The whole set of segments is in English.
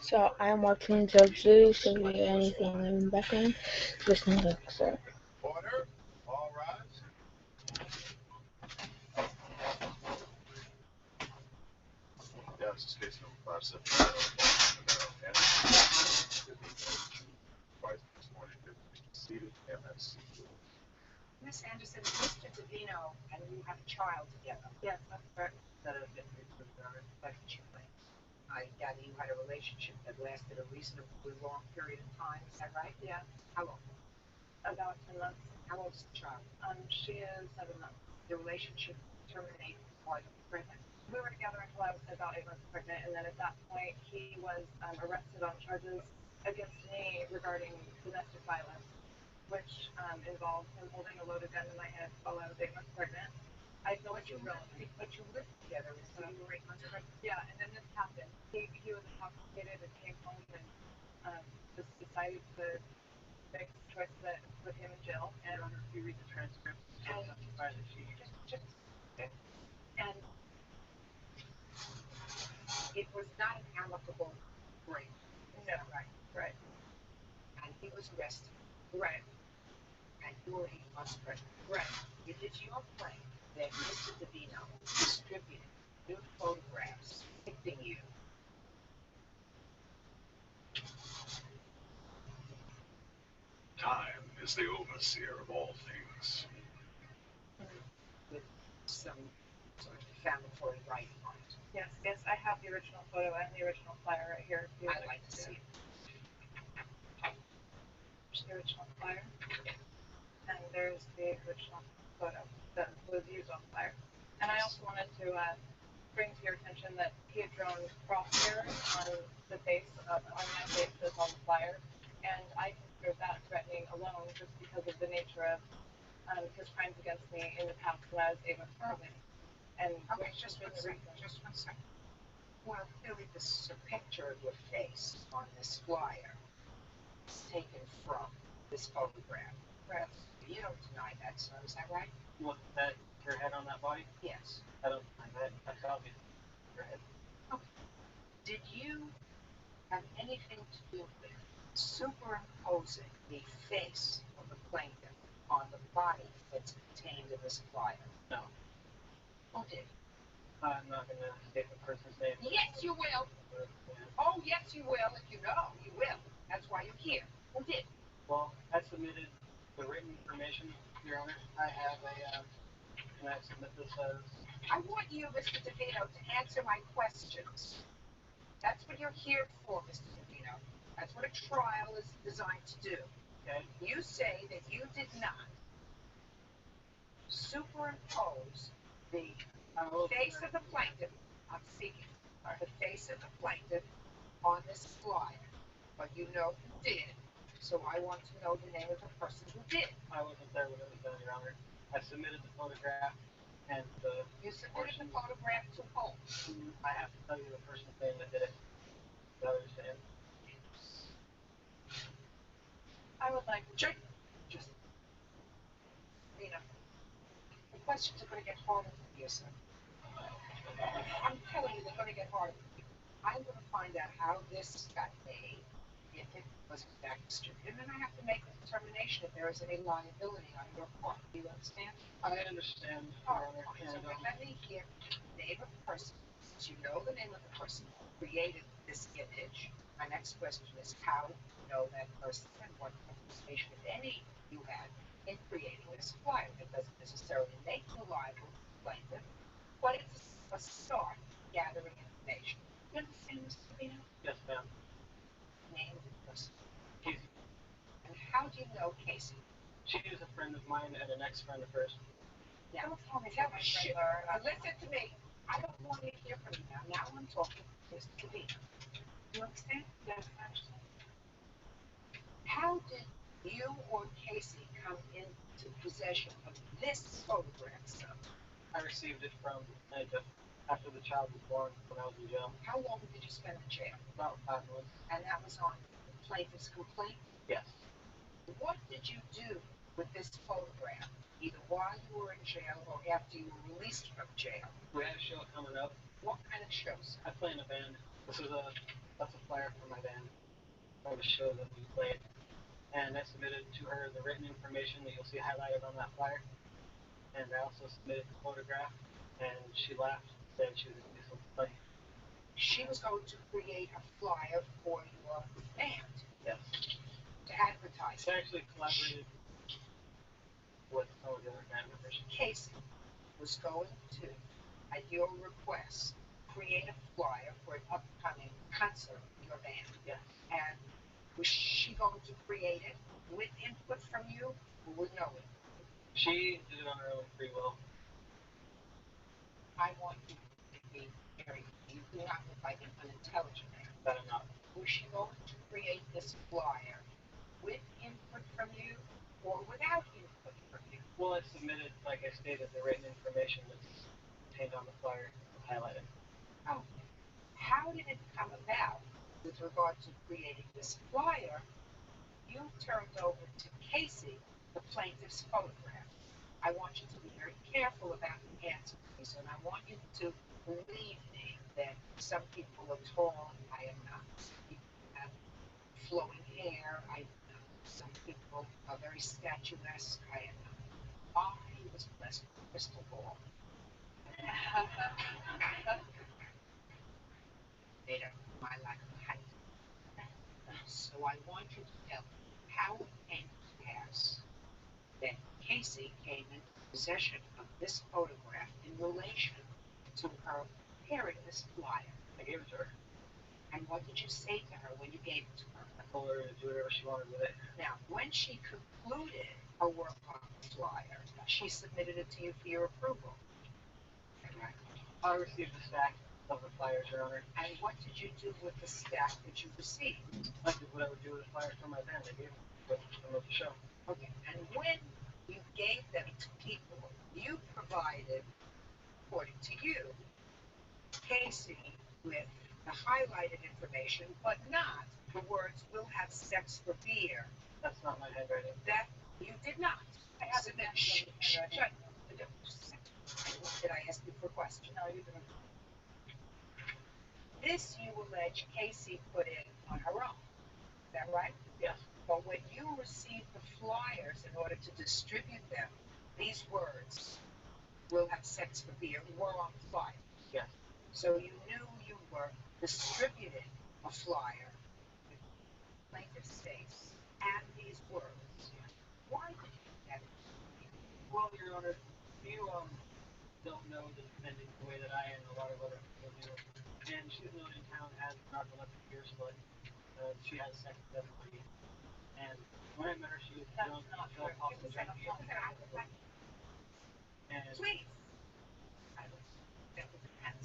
So I'm watching Judge Judy, so if you hear anything in the background, listen to so. Order. All rise. Yeah, this is case number 570. Twice this morning, seated MS. Miss Anderson, Mr. Davino and you have a child together. Yes, that's correct. That has been removed, That's what you claim. I gather you had a relationship that lasted a reasonably long period of time. Is that right? Yeah. How long? About 10 months. How old is the child? She is 7 months. The relationship terminated while you were pregnant? We were together until I was about 8 months pregnant, and then at that point, he was arrested on charges against me regarding domestic violence, which involved him holding a loaded gun in my head while I was 8 months pregnant. I feel like But you lived together until you were 8 months pregnant? Yeah, and then this happened. He was intoxicated and came home and just decided to make the choice that put him in jail. And if you read the transcript, and it was not an amicable break. No, right. And he was arrested. Right. And you were 8 months pregnant. Right. It is your claim that Mr. Davino distributed nude photographs depicting you. Time is the overseer of all things. With some sort of defamatory writing on it. Yes, I have the original photo and the original flyer right here. I'd like to see it. There's the original flyer. And there's the original photo that was used on the flyer. And I also wanted to bring to your attention that he had drawn crosshairs on the face on my face that's on the flyer. And I consider that threatening alone just because of the nature of his crimes against me in the past when I was 8 months pregnant. And Okay, just one second. Well, clearly this is a picture of your face on this flyer. It's taken from this photograph. Right. You don't deny that, sir, is that right? What, that her head on that body? Yes. I don't mind that. That's obvious. Her head. Okay. Did you have anything to do with superimposing the face of the plaintiff on the body that's contained in this flyer? No. Who did? I'm not going to state the person's name. Yes, you will. But, yeah. Oh, yes, you will. If you know, you will. That's why you're here. Who did? Well, I submitted the written information, Your Honor. I have can I submit this as... I want you, Mr. Davino, to answer my questions. That's what you're here for, Mr. Davino. That's what a trial is designed to do. Okay. You say that you did not superimpose the face of the plaintiff, I'm speaking, the face of the plaintiff on this flyer, but you know who did. So I want to know the name of the person who did. I wasn't there when it was done, Your Honor. I submitted the photograph and the... You submitted the photograph to whom? I have to tell you the person's name that did it. Do you understand? I would like Just, you know, the questions are going to get harder for you, sir. I'm telling you, they're going to get harder. I'm going to find out how this got made, if it was in fact distributed, and then I have to make a determination if there is any liability on your part. Do you understand? I understand, Your Honor. So let me hear the name of the person. Since you know the name of the person who created this image, my next question is how do you know that person and what participation, if any, you had in creating this flyer? It doesn't necessarily make you liable to the plaintiff, but it's a start gathering information. You understand, Mr. Savino? Yes, ma'am. Name of the person. Casey. And how do you know Casey? She is a friend of mine and an ex-friend of hers. Now, Don't tell me tell my me shit. friends are. Listen to me. I don't want to hear from you now. Now I'm talking to Mr. Savino. You understand? Yes, I understand. How did you or Casey come into possession of this photograph, sir? I received it from plaintiff after the child was born when I was in jail. How long did you spend in jail? About 5 months. And that was on the plaintiff's complaint? Yes. What did you do with this photograph either while you were in jail or after you were released from jail? We had a show coming up. What kind of shows? I play in a band. That's a flyer for my band, for the show that we played. And I submitted to her the written information that you'll see highlighted on that flyer. And I also submitted the photograph, and she laughed, said she was going to do something funny. She was going to create a flyer for your band Yes. to advertise. She actually collaborated with some of the other band members. Casey was going to, at your request, create a flyer for an upcoming concert of your band. Yes. And was she going to create it with input from you or with no input? She did it on her own free will. I want you to be very, you do not look like an unintelligent man. That I'm not. Was she going to create this flyer with input from you or without input from you? Well, I submitted, like I stated, the written information that's contained on the flyer highlighted. Oh, how did it come about with regard to creating this flyer? You turned over to Casey the plaintiff's photograph. I want you to be very careful about the answer to this, and I want you to believe me that some people are tall, I am not. Some people have flowing hair, I am not. Some people are very statuesque, I am not. I was blessed with a crystal ball. Made up my lack of height. So I want you to tell me how it came to pass that Casey came into possession of this photograph in relation to her preparing this flyer. I gave it to her. And what did you say to her when you gave it to her? I told her to do whatever she wanted with it. Now, when she concluded her work on the flyer, she submitted it to you for your approval. Right. I received a stack of the flyers, Your Honor. And what did you do with the stack that you received? I did what I would do with the flyers for my band. I gave them to the show. Okay, and when you gave them to people, you provided, according to you, Casey with the highlighted information, but not the words "will have sex for beer." That's not my handwriting. That you did not. I have So it then, down. shut. Did I ask you for a question? No, you didn't. This you allege Casey put in on her own. Is that right? Yes. But when you received the flyers in order to distribute them, these words, "will have sex for beer," were on the flyer. Yes. So you knew you were distributing a flyer with plaintiff's face and these words. Why did you do that? Well, Your Honor, you don't know the defendant the way that I and a lot of other people do. And she's known in town as narcoleptic beer slut. She has sex with everybody. And when I met her, she was drunk, not drunk true. off the junkie. And Please. I would, that would depend.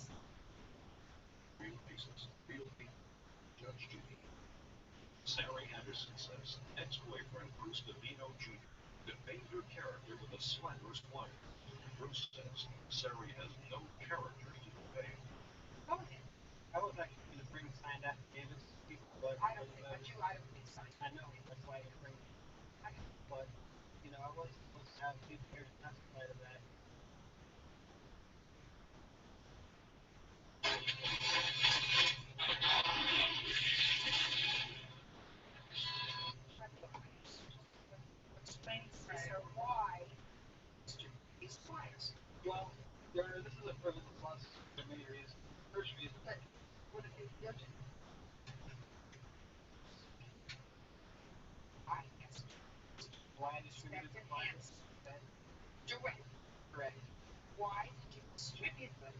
Real cases, real people. Judge Judy. Sally Anderson says ex-boyfriend Bruce DeVito Jr. defamed her character with a slanderous flyer. Bruce says Sari has no character to defame. Go ahead. I was actually going to bring signed affidavits to people, but I don't think so. I know, that's why I didn't bring them. But, I was supposed to have people here to testify to that. Explain to her why these flyers. Well, Your Honor, this is a frivolous lawsuit for many reasons. First reason, What if you judge it? I guess. why I distributed the flyers. Direct. Correct. Why did you distribute them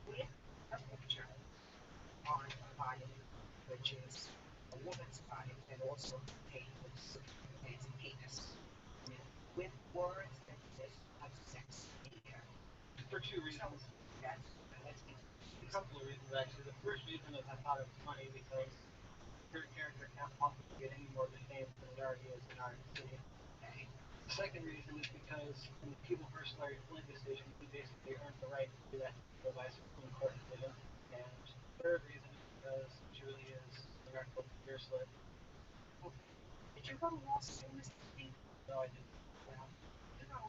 with a picture on a body, which is a woman's body that also contains a penis, with words that says of sex here? For two reasons. That's A couple of reasons, actually. The first reason is I thought it was funny because her character can't possibly get any more defamed than it already is in our city. okay. The second reason is because in the People vs. Larry Flynn decision, he basically earned the right to do that by Supreme Court decision. And the third reason is because she really is a narcoleptic beer slut. Did you go to law school, Mr. Steve? No, I didn't. Well, you know,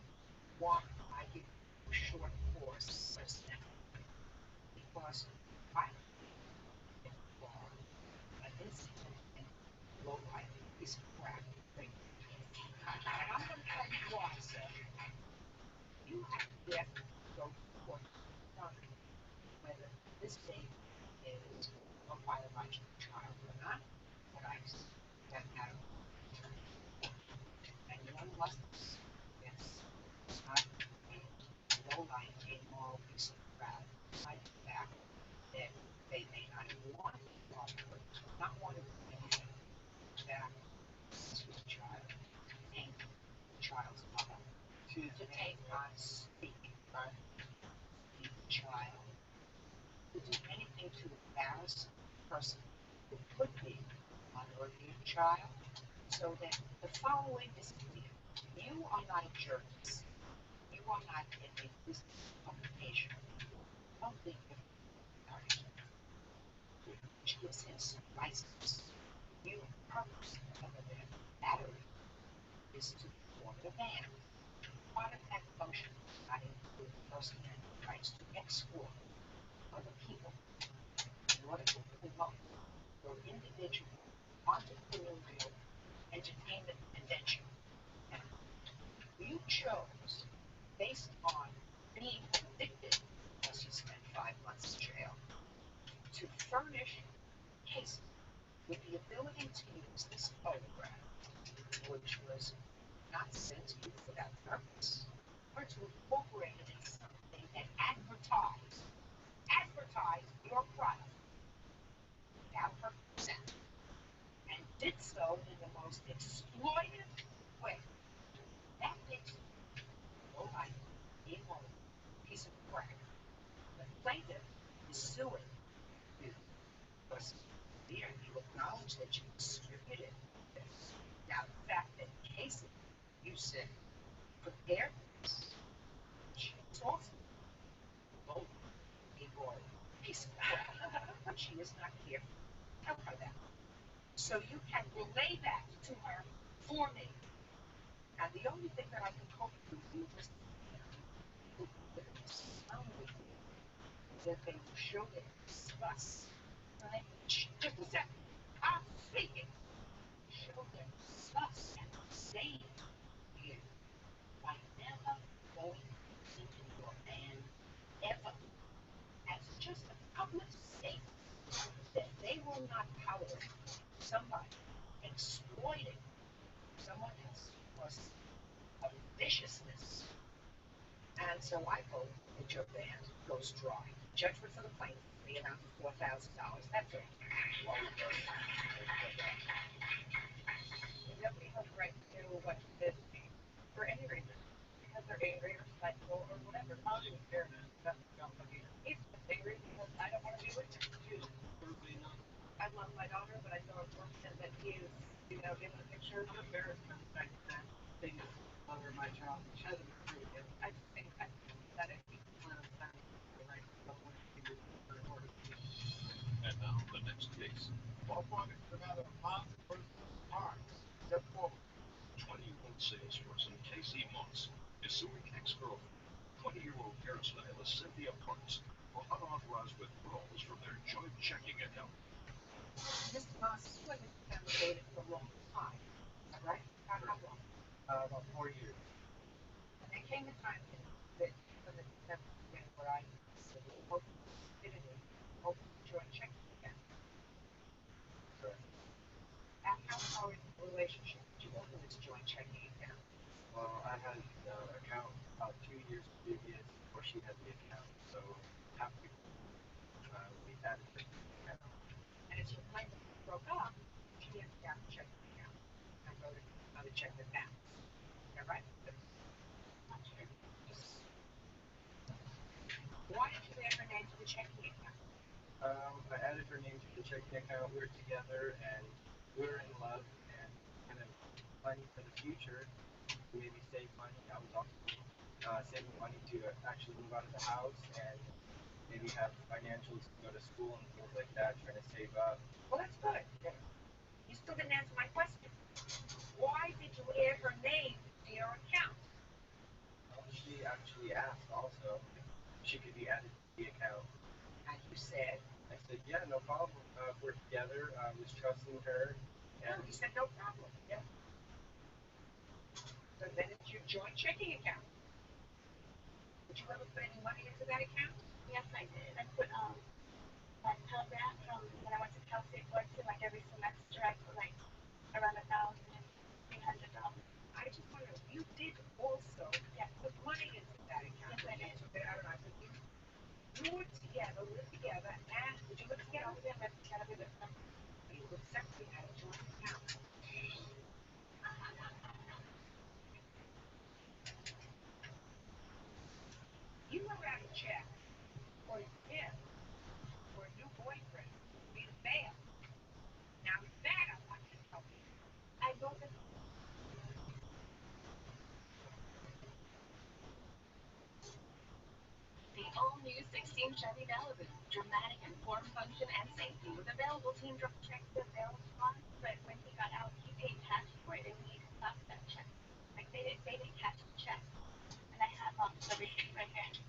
why I give you a short course first now. Because I think you are an insignificant, low-life piece of crap. And I'm going to tell you why, sir. You have yet to go to court to determine whether this baby is a biological child or not. But I that matter. And you must, yes, it's not a low-life, amoral piece of crap. Like that, that they may not want to offer, not want to do anything. That this was a child, and the child's mother, to take on speaking, the child, to do anything to embarrass a person who could be a mother of your child. So that the following is clear. You are not a journalist. You are not in a business publication. Don't think you're which gives him some license. You purpose of the battery is to perform the ban. Part of that function does not include First Amendment rights to export other people in order to promote your individual entrepreneurial entertainment invention. And you chose, based on being convicted, because you spent 5 months in jail, to furnish cases with the ability to use this photograph, which was not sent to you for that purpose, or to incorporate it in something and advertise your product without her consent, and did so in the most exploitive way. That makes you a low-life, immoral piece of crap. The plaintiff is suing you because here you acknowledge that you distributed this. Now, the fact that Casey, you said, prepared this, she was also both a royal piece of crap, but she is not here. Tell her that. So you can relay that to her for me. And the only thing that I can hope for you is that they will show their disgust. Right? I'm speaking. Show their disgust and disdain you by never going into your band ever as just a public statement that they will not tolerate somebody exploiting someone else because of viciousness. And so I hope that your band goes dry. Judgment for the plaintiff, the amount of $4,000. That's it. Nobody has the right to do what he did to me for any reason. Because they're angry or spiteful or whatever. Positive fairness. That's he's angry because I don't want to be with him. I love my daughter, but I feel unfortunate that he is, given a picture. I'm embarrassed by the fact that thing is the mother of my child, which hasn't been proven yet. I just think that's pathetic. And now the next case. All projects are matter of Moss versus Parks. Step forward. 20-year-old salesperson Casey Moss is suing ex-girlfriend, 20-year-old hairstylist Cynthia Parks, for unauthorized withdrawals from their joint checking account. Mr. Moss, you and Mr. Campbell dated for a long time. Is that right? How long? About 4 years. And there came a time that from the December where I said, hope did it, hope joint checking account. Correct. How far into the relationship did you open this joint checking account? Well, I had the account about 2 years previous before she had the account, so after we had the account. And it's your claim that you broke up, she didn't have a checking account. I wrote another check that bounced. Is that right? Not sure. Why did you add her name to the checking account? I added her name to the checking account. We were together and we were in love and kind of planning for the future. Maybe save money. I was also saving money to actually move out of the house and maybe have financials to go to school and things like that. Trying to save up. Well, that's good. You still didn't answer my question. Why did you add her name to your account? she actually asked also if she could be added to the account. And you said, I said, yeah, no problem. We're together. I was trusting her. no, And you said no problem. yeah, So then it's your joint checking account. Did you ever put any money into that account? Yes, I did. I put like Pell Grant from when I went to Cal State Fullerton, like every semester I put like around $1,300. I just want to know, you did also put money into that account. Yes, I did. You took it out, and I put you were together, lived together, and did you live You know, together? we live together, we live separate. You lived separately at a joint account. You wrote out a check for him, for a new boyfriend, via mail. Now that I want you to tell me. I know that the all-new 16 Chevy Malibu, dramatic in form, function, and safety, with available team drop checks and available funds. But when he got out, he paid cash for it, and he stopped that check. Like they didn't cash the check, and I have the receipt right here.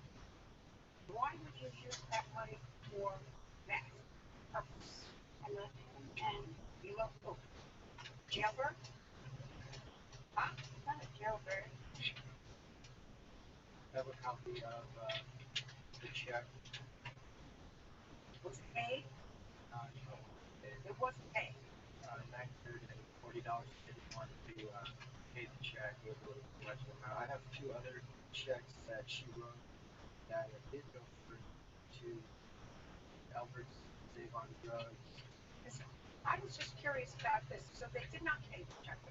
Why would you use that money for that purpose? I love him, and You love who? Jailbird? Huh? it's not a jailbird. I have a copy of the check. Was it paid? No, It wasn't paid. $940. Didn't want to pay the check. It was a little too much amount. I have two other checks that she wrote that did go through to Albert's Save on Drugs. Listen, I was just curious about this. So they did not pay the check for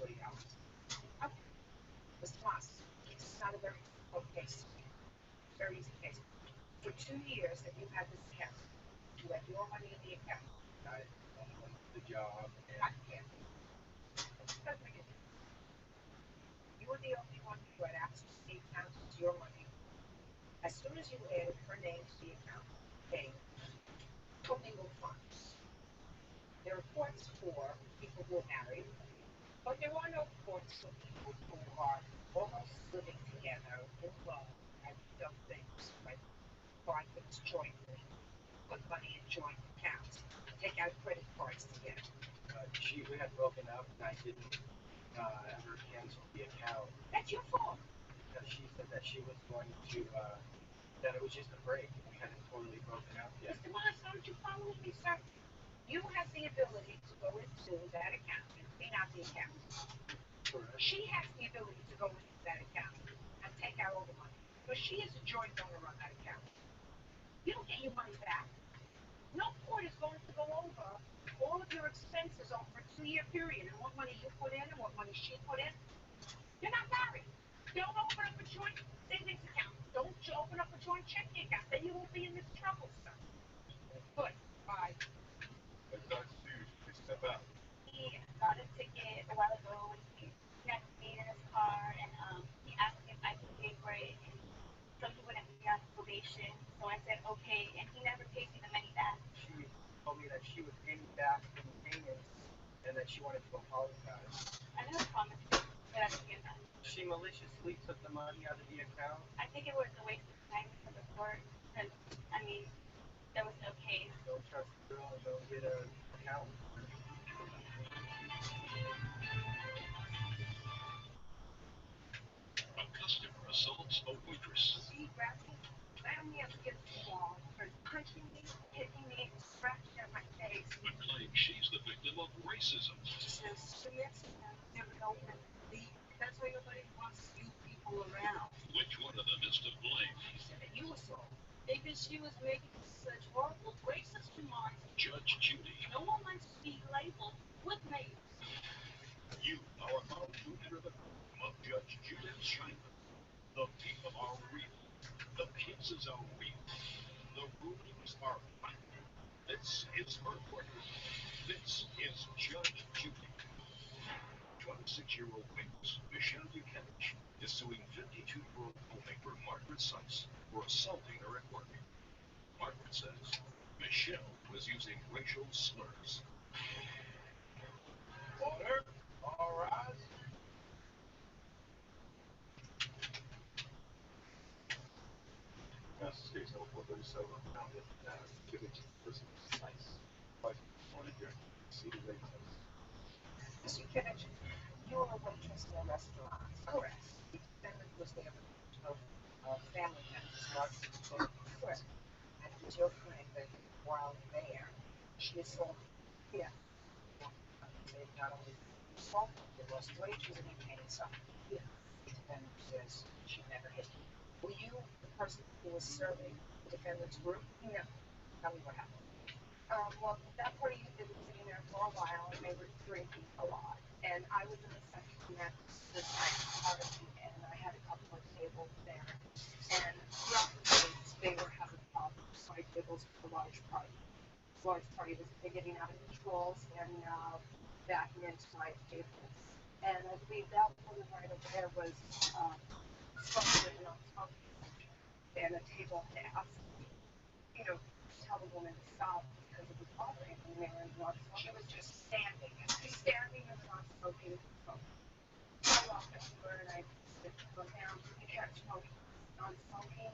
$940. Okay. Mr. Moss, this is not a very difficult case. Very easy case. For 2 years that you've had this account, you had your money in the account. I went to the job and I can't. Doesn't make a difference. You were the only one who had access to the account. It's your money. As soon as you added her name to the account, paying commingled funds. There are courts for people who are married, but there are no courts for people who are almost living together in love and done things like buy things jointly, put money in joint accounts, take out credit cards together. we had broken up and I didn't ever cancel the account That's your fault. because she said that she was going to that it was just a break. We hadn't totally broken up yet. Mr. Moss, aren't you following me, sir? You have the ability to go into that account and clean out the account. Correct. She has the ability to go into that account and take out all the money. But she is a joint owner on that account. You don't get your money back. No court is going to go over all of your expenses over a 2-year period and what money you put in and what money she put in. You're not married. Don't open up a joint savings account. Don't open up a joint checking account. Then you won't be in this trouble, sir. Good. Bye. As I sued, they step out. He got a ticket a while ago when he had speed in his car, and he asked me if I could pay for it, and so he wouldn't be on probation. So I said okay, and he never paid me the money back. She told me that she would pay me back in payments and that she wanted to apologize. I never promised him that I would give that. She maliciously took the money out of the account. I think it was a waste of time for the court, because I mean, there was no case. Don't trust the girl and don't get an account. A customer assaults a waitress. She grabbed me, slammed me up against the wall, started punching me, hitting me, scratching at my face. But claims she's the victim of racism. She says, never know when to leave. That's why nobody wants you people around. Which one of them is to blame? She said that you were so. Maybe she was making such horrible racist remarks. Judge Judy. No one likes to be labeled with names. You are about to enter the courtroom of Judge Judith Scheinman. The people are real. The cases are real. The rulings are final. This is her courtroom. This is Judge Judy. 26-year-old witness Michelle Buchanan is suing 52-year-old homemaker Margaret Sykes for assaulting her at work. Margaret says Michelle was using racial slurs. Order. All rise. Give it to the person precise. But on your see the way Mr. Kimmich, you were a waitress in a restaurant. Correct. The defendant was there with family members, not children. Correct. And it was your friend that while there, she assaulted. Yeah. They not only assaulted, they lost wages and you paid something. Yeah. The defendant says she never hit you. Were you the person who was serving the defendant's group? No. Tell me what happened. Well, that party had been sitting there for a while, and they were drinking a lot. And I was in the section that was like part of the end. I had a couple of tables there, and throughout the days, they were having problems. My tables for the large party. Large party was getting out of control, standing out, backing into my tables. And I believe that woman right over there was smoking in the non-smoking section. And the table had asked me, tell the woman to stop because it was bothering them. They were in the non-smoking. She was just standing in the non-smoking. I walked up to her and I said, "Well, ma'am, you can't smoke non-smoking."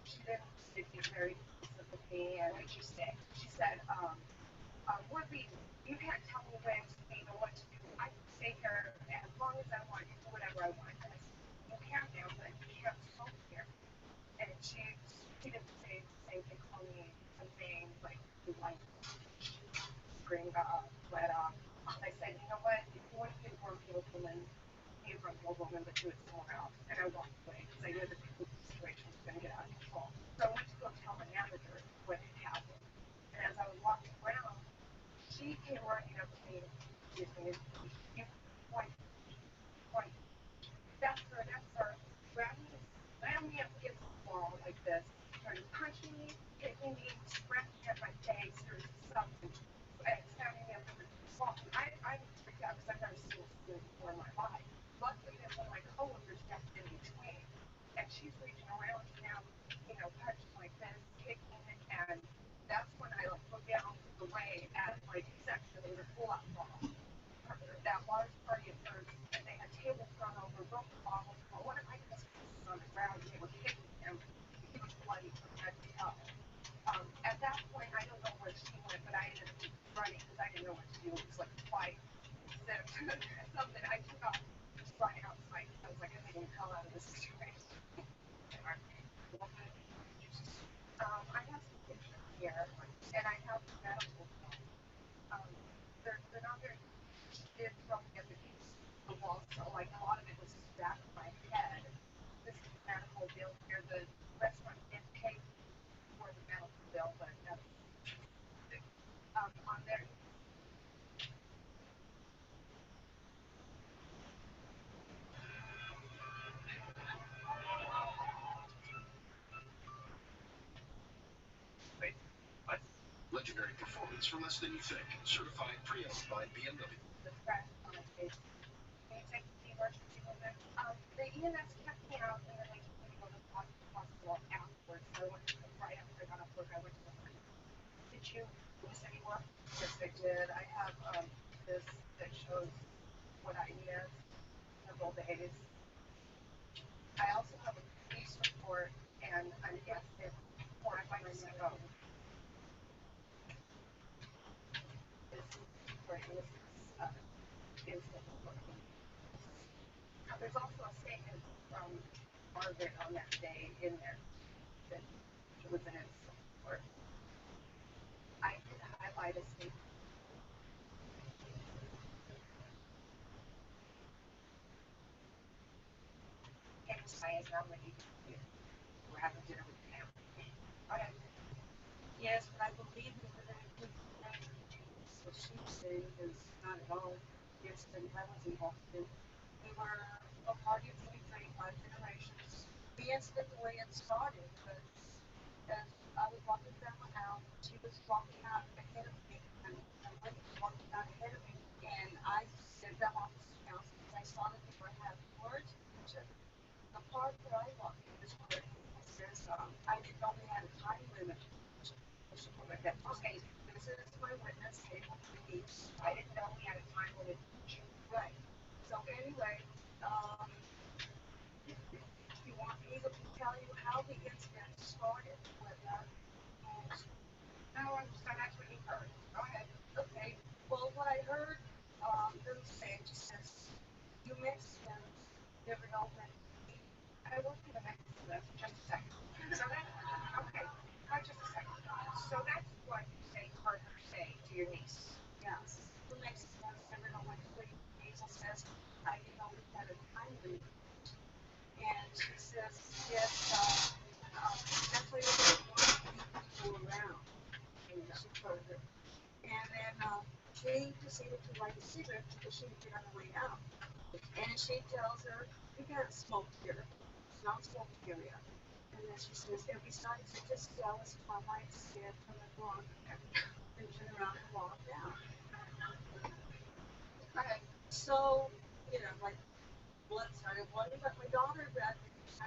She then did me very specifically, and what did she say? She said, "We're leaving. You can't tell me when to leave or what to do. I can stay here as long as I want, do whatever I want." I said, "You can, ma'am, but you can't smoke here." And she didn't say the same thing, call me something like you like screamed off, let off. I said, "You know what? If you want to be a grumpy-old woman, be a grumpy-old woman, but do it somewhere else." And I walked away because I knew that the situation was going to get out of control. So I went to go tell my manager what had happened. And as I was walking around, she came running up to me, excuse me, you point, point. That's her. Ran me up against the wall like this, started punching me, kicking me, scratching at my face, or something, and slamming me up against the wall. I freaked out because I've never seen this before in my life. Luckily, there's one of my coworkers stepped in between, and she's reaching around me now, punching like this, kicking, and that's when I looked down the way at my section. There was a pull-out ball. That large party of nerds, and they had tables thrown over, broken bottles. One of my customers was on the ground, and they were kicking him. He was bloody from head to toe. At that point, I don't know where she went, but I ended up running because I didn't know what to do. It was like a fight. Instead of something, I took off running outside because I was like, I'm getting the hell out of this situation. I have some pictures here, and I have the medical film. They're not very. She did something at the wall, so like a lot of it was back of my head. This is the medical bill here. The restaurant did pay for the medical bill, but that's on there. Wait, what? legendary performance for less than you think. Certified pre-owned by BMW. The scratch on my face. Can you take the emergency room there? The EMS kept me out, and then they took me to go to the hospital afterwards. So I went to right after I got off work. I went to the hospital. Did you miss any work? Yes, I did. I have this that shows what I missed several days. I also have a police report and an incident report if I remember. This is for incident report. There's also a statement from Margaret on that day in there that it was an incident report. I did highlight a statement. It was my family. We're having dinner with the family. Okay. Yes, but I believe that it includes the name. What she's saying is not at all the incident I was involved in. We were a party of 25 generations. The incident, the way it started was as I was walking down the house, she was walking out ahead of me, and Wendy was walking out ahead of me, and I fell off the house because I saw that they were having words with each other. The part where I walked in is where he says, I didn't know we had a time limit. Okay, this is my witness table, please. I didn't know we had a time limit. Right. So anyway, you want me to tell you how the incident started with that? I work for the medical that's just a second. So that, okay, just a second. So that's what you say, heard her say to your niece. Yes, who makes sense, and then on my sleep, Hazel says, we've had a time limit. And she says, yes, that's why you don't want people around. And she told her. And then she proceeded to light a cigarette because she would get on the way out. And she tells her, we can't smoke here. It's not a smoke area. And then she says, and besides, it just jealous if I might stand from the blonde and turn around and walk down. Okay. So, like blood started boiling, but my daughter read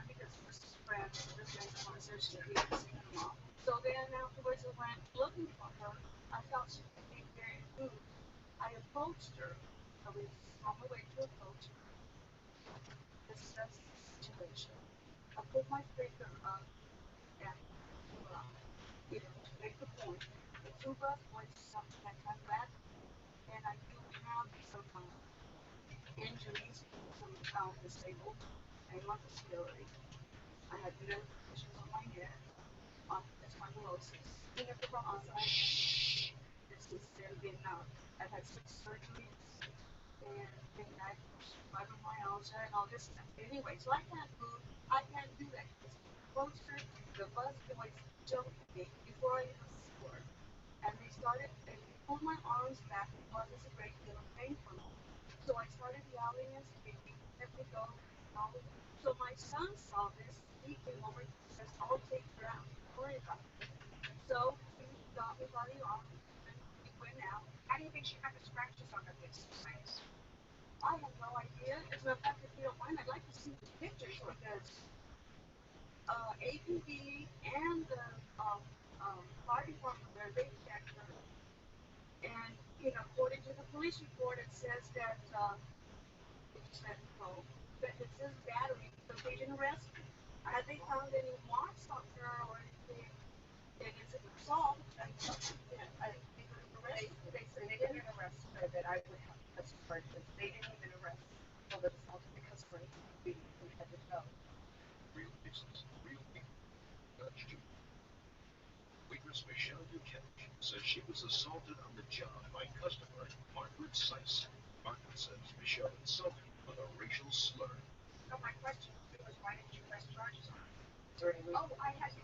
because this is friends, this is conversation that we had seen her mom. So then afterwards I went looking for her. I felt she was being very rude. I approached her. I was on my way to approach her. Discuss the situation. I put my finger up and to make the point. The two bus boys is something that I'm glad, and I do have some injuries, some disabled. I'm on disability. I had no conditions on my head, on spondylosis. You have the wrong side. This is been I've had 6 surgeries and I fibromyalgia and all this stuff. Anyway, so I can't move. I can't do that. Closer, the bus boys jumped me before I even scored. And they pulled my arms back and caused a great deal of pain for me. So I started yelling and screaming, let me go. So my son saw this. He came over and says, I'll take her out. Don't worry about it. So he got me by the arm and we went out. How do you think she got the scratches on her face? I have no idea. As a matter of fact, if you don't mind, I'd like to see the pictures because APD and the fire department where they checked her. And, according to the police report, it says that it says battery, but they didn't arrest me. Had they found any marks on her or anything, and it's an assault, they would have arrested me. They didn't arrest her that I would have a charges. They didn't even arrest for the assault because we had to know. Real business, real people. Judge Judy. Witness Michelle Buchanan says she was assaulted on the job by customer Margaret Seiss. Margaret says Michelle insulted with a racial slur. So my question was, why didn't you press charges on her? Is there any reason? Oh, I had to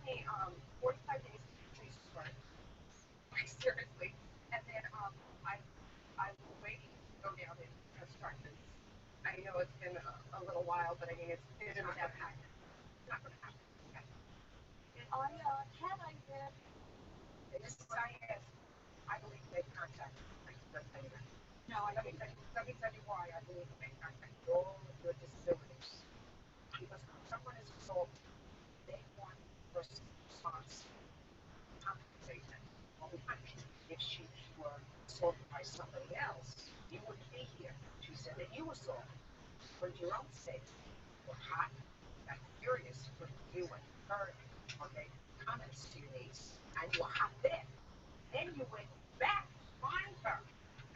pay 45 days to police for it. Seriously. And then I was waiting to go down and start this. I know it's been a little while, but I mean it's not going to happen. It's not going to happen. Okay. And had I been Mrs. Seiss, I believe they contacted me. Let's tell you that. No, Let me tell you why I believe they contacted all of your disabilities. Because when someone is assaulted, they want first response compensation. Well, if she were assaulted by somebody else, you wouldn't be here. She said that you assaulted for your own sake. Were hot, got furious with you and her, okay, comments to your niece, and you were hot then. Then you went back to find her.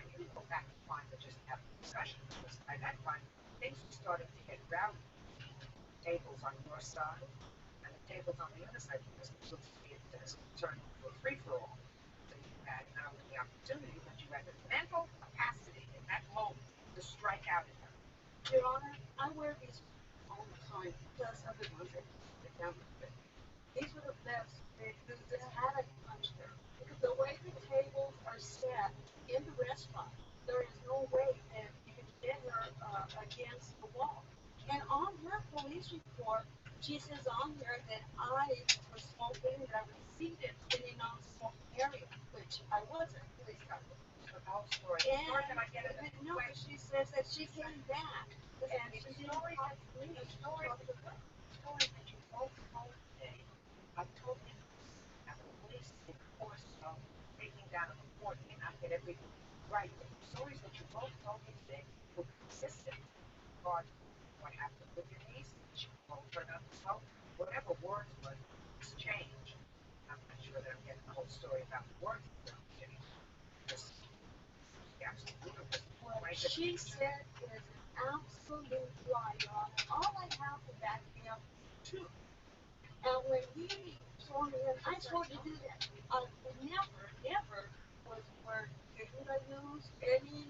And you didn't go back to find her just to have a discussion, because at that time, things were starting to get rowdy. Tables on your side, and the tables on the other side, because it looks to be turned into a free-for-all. So you had not only the opportunity, but you had the mental capacity in that moment to strike out at her. Your Honor, I wear these all the time because of the ones that down with. These were the best who just had a punch there. Because the way the tables are set in the restaurant, there is no way that you can get her against the wall. And on her police report, she says on there that I was smoking, that I was seated in a non-smoking area, which I wasn't. Please tell me the whole story. And Or can I get it? no, she says that she came back and she didn't talk to me. The story that you both told today, I told you that the police, in the course of taking down a report, may not get everything right. But the stories that you both told me today were consistent regarding what happened with your niece. She told her not to smoke. Whatever words were exchanged. I'm not sure that I'm getting the whole story about the words that were exchanged. This is absolutely ludicrous. What she said is an absolute lie, Your Honor. All I have to back me up to. And when he swore me in, I swore to do that. I would never didn't I use any.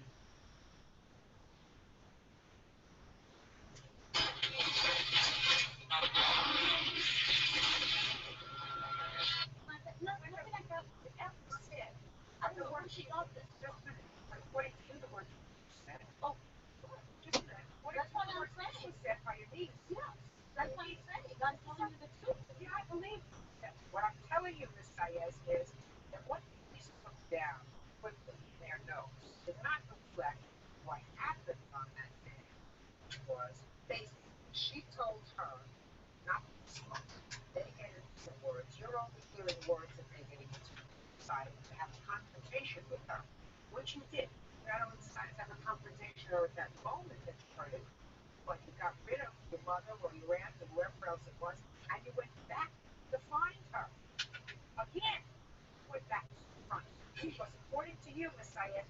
Nothing like that was ever said. I don't know where she got this. Just a minute. According to the word you said. Oh, just a minute. That's what I'm saying. Was said by your niece. Yes. That's what I'm saying. I'm telling you the truth. Yeah, I believe that. What I'm telling you, Miss Saez, is that what the police took down quickly in their notes did not reflect what happened on that day. Was basically she told her not to smoke. They get into the words. You're only hearing words that they're getting into. Decided to have a confrontation with her, which you did. You not only decided to have a confrontation or at that moment that you heard it, but you got rid of your mother or your aunt or whoever else it was, and you went back to find her. Again, went back to front. Because according to you, Miss Syed,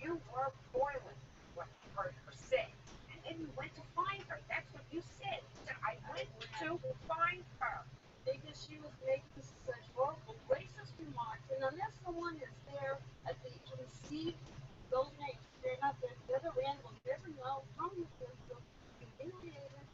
you were boiling what you heard her say. And then you went to find her. That's what you said. You said, I went to find her. Because she was making such horrible racist remarks. And unless someone is there at the receive those names, they're not there. The other end will never know how you feel humiliated.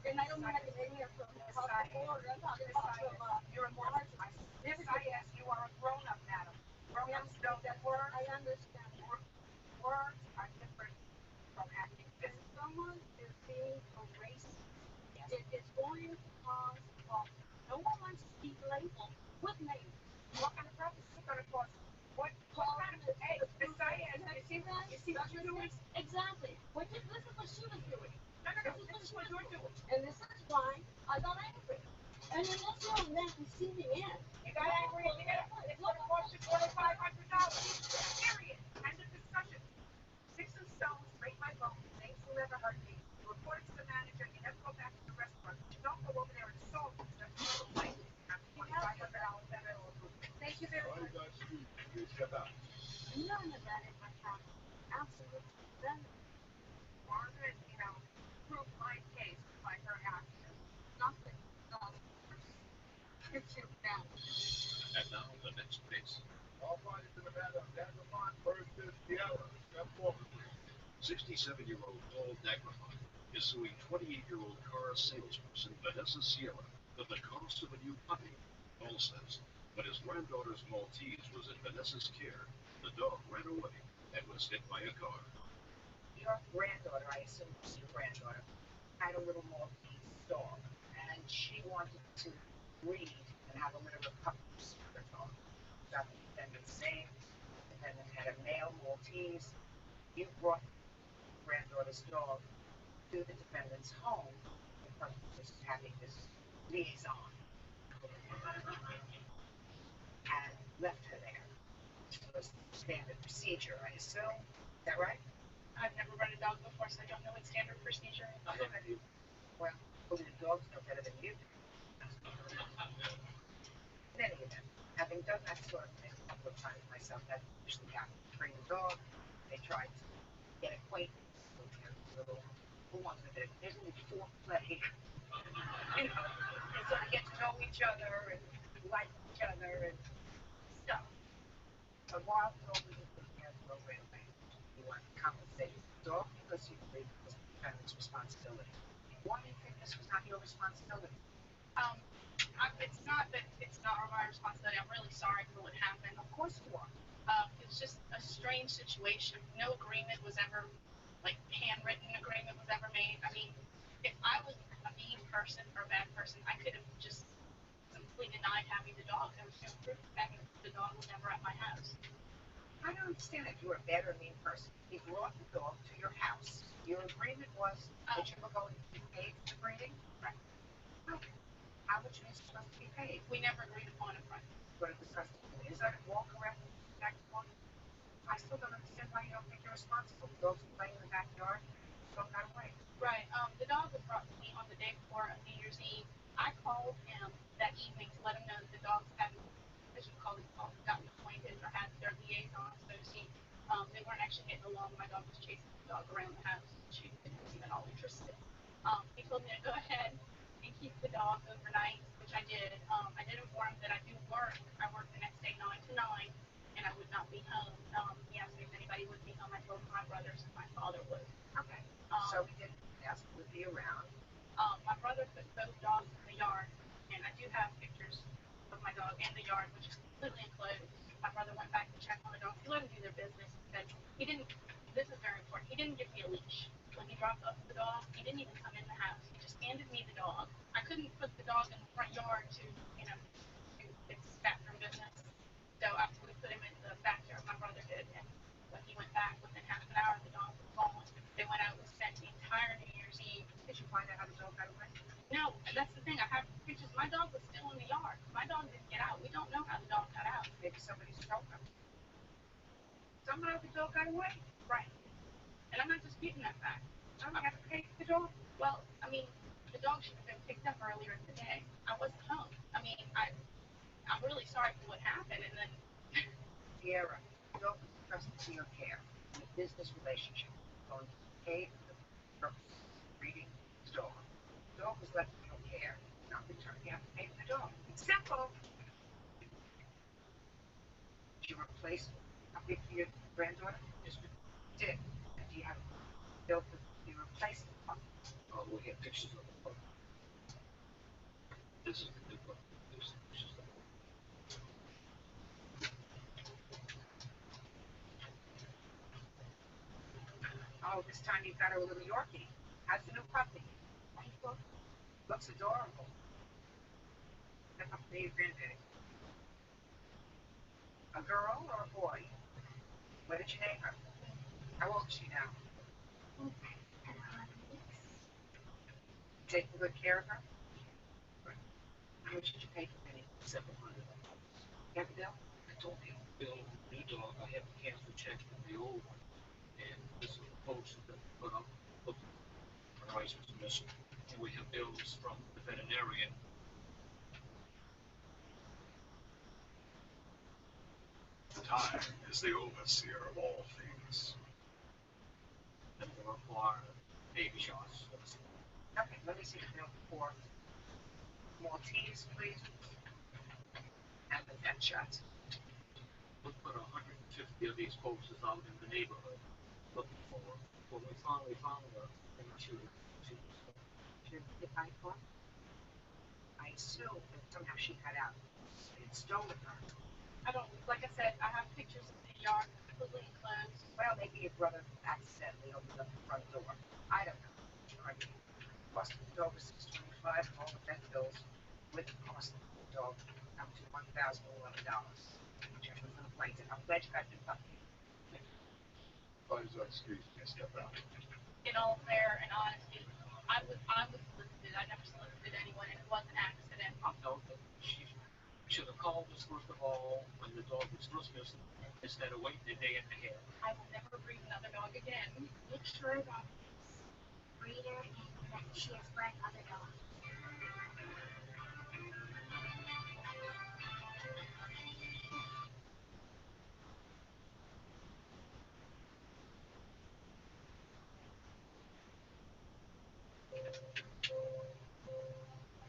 And I don't mean like an idiot from across the border. I'm talking about from You're a Mars. Miss Sayas, you are a grown-up, madam. Grown-ups know that words I understand. words are different from acting If physically. someone is being erased, Yes. it is going to cause problems. No one wants to be labeled with names. What kind of problems is it gonna cause? What kind of, hey, Miss Sayas, you see what you're doing? Exactly. This is what she was doing. No, this is what you're doing. And this is why I got angry. And then that's how I'm not receiving in. You got angry, it's gonna cost you $2,500. Period. End of discussion. Sticks and stones break my bones, names will never hurt me. You report it to the manager, you never go back to the restaurant. You don't go over there and assault instead of the place. $2,500 better. Thank you very much. None of that is my problem. Absolutely none. Margaret, prove my case by her actions. Nothing. No. It's your family. And now the next case. All parties in the matter of Dagrafont versus Sierra. Step forward, please. 67-year-old Paul Dagrafont is suing 28-year-old car salesperson Vanessa Sierra for the cost of a new puppy. Paul says when his granddaughter's Maltese was in Vanessa's care, the dog ran away and was hit by a car. Your granddaughter, I assume it's your granddaughter, had a little Maltese dog, and she wanted to breed and have a litter of puppies for her dog. Got the defendant's name. The defendant had a male Maltese. You brought your granddaughter's dog to the defendant's home for purposes of having this liaison. And left her there. Which was standard procedure, I assume. Is that right? I've never run a dog before, so I don't know what standard procedure is. Well, the dogs know better than you do. In any event, having done that sort of thing a couple of times myself, that usually happens. Bring the dog, they try to get acquainted with their little, who wants to do, there's a little foreplay. And sort of get to know each other and like each other and stuff. But while the dog was in the care of the railway, you want to compensate the dog because you believe it was the defendant's responsibility. Why do you think this was not your responsibility? It's not that it's not my responsibility. I'm really sorry for what happened. Of course you are. It was just a strange situation. No agreement was ever, like, handwritten agreement was ever made. I mean, if I was a mean person or a bad person, I could have just simply denied having the dog. There was no proof that the dog was ever at my house. I don't understand if you were a bad or mean person. He brought the dog to your house. Your agreement was that you were going to be paid for breeding? Right. Okay. How much are you supposed to be paid? We never agreed upon a price. Go to discuss it. Is that all correct? Back to one? I still don't understand why you don't think you're responsible. The dogs were playing in the backyard. The dog got away. Right. The dog was brought to me on the day before of New Year's Eve. I called him that evening to let him know that the dogs hadn't, as you call it, gotten acquainted or had their liaison, so to speak. They weren't actually getting along. My dog was chasing the dog around the house. She wasn't even all interested. He told me to go ahead and keep the dog overnight, which I did. I did inform him that I do work. I work the next day 9 to 9, and I would not be home. He asked me if anybody would be home. I told him my brothers and my father would. Okay. So he didn't ask who would be around. My brother put both dogs in the yard, and I do have pictures of my dog in the yard, which is completely enclosed. My brother went back to check on the dogs. He let them do their business. He didn't, this is very important, he didn't give me a leash. When he dropped off the dog, he didn't even come in the house. He just handed me the dog. I couldn't put the dog in the front yard to, do its bathroom business. So after we put him in the backyard, my brother did, and when he went back, within half an hour, the dog was gone. They went out and spent the entire New Year's Eve. Did you find out how the dog got away? No, that's the thing. I have pictures. My dog was still in the yard. My dog didn't get out. We don't know how the dog got out. Maybe somebody stole him. Somehow the dog got away. Right. And I'm not disputing that fact. So you have to pay for the dog. Well, I mean, the dog should have been picked up earlier in the day. I wasn't home. I mean, I'm really sorry for what happened. And then Sierra, the dog was entrusted to your care in a business relationship. You're going to be paid for the purpose of breeding the dog. The dog was left in your care. Not returned. You have to pay for the dog. It's simple. Did you replace a puppy for your granddaughter? Yes, ma'am. Did. And do you have a bill for the replacement puppy? We'll get pictures of the puppy. This is the new one. This is the Oh, this time you've got a little Yorkie. How's the new puppy? Wonderful. Looks adorable. Step up to your granddaddy. A girl or a boy? What did you name her? How old is she now? Taking good care of her? How much did you pay for Penny? $700. You have a bill? I told him, Bill, new dog, I have to cancel check from the old one. And this is the post that put up, look, the price was missing. And we have bills from the veterinarian. Time is the overseer of all things. And they require baby shots. Okay, let me see the bill for Maltese, please. And the vet shots. We put 150 of these posters out in the neighborhood looking for her. When we finally found her, and she was Should get my phone? I assume that somehow she got out. They had stolen her. I don't, like I said, I have pictures of the yard completely enclosed. Well, maybe your brother accidentally opened up the front door. I don't know. All right. Cost of the dog was $625. All the vet bills with the cost of the dog come to $1,011. Check with the plaintiff. I'm glad you got your puppy. Please excuse me, step out. In all fair and honesty, I was solicited. I never solicited anyone, and it was an accident. I felt that she should have called us first of all when the dog was first missing instead of waiting a day and a half. I will never breed another dog again. Make sure that it's breeder and that she has bred other dogs.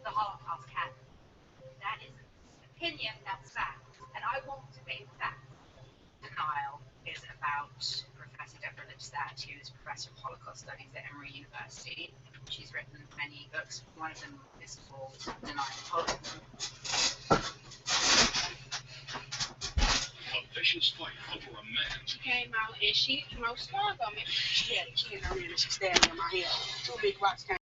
The Holocaust cat. That isn't opinion, that's fact. And I won't debate facts. Denial is about Professor Deborah Lipstadt, who's Professor of Holocaust Studies at Emory University. She's written many books. One of them is called Denial of Holocaust. A vicious fight over a man. She came out and she threw swung on me. She and her man, she stabbed me in my head. Two big rocks came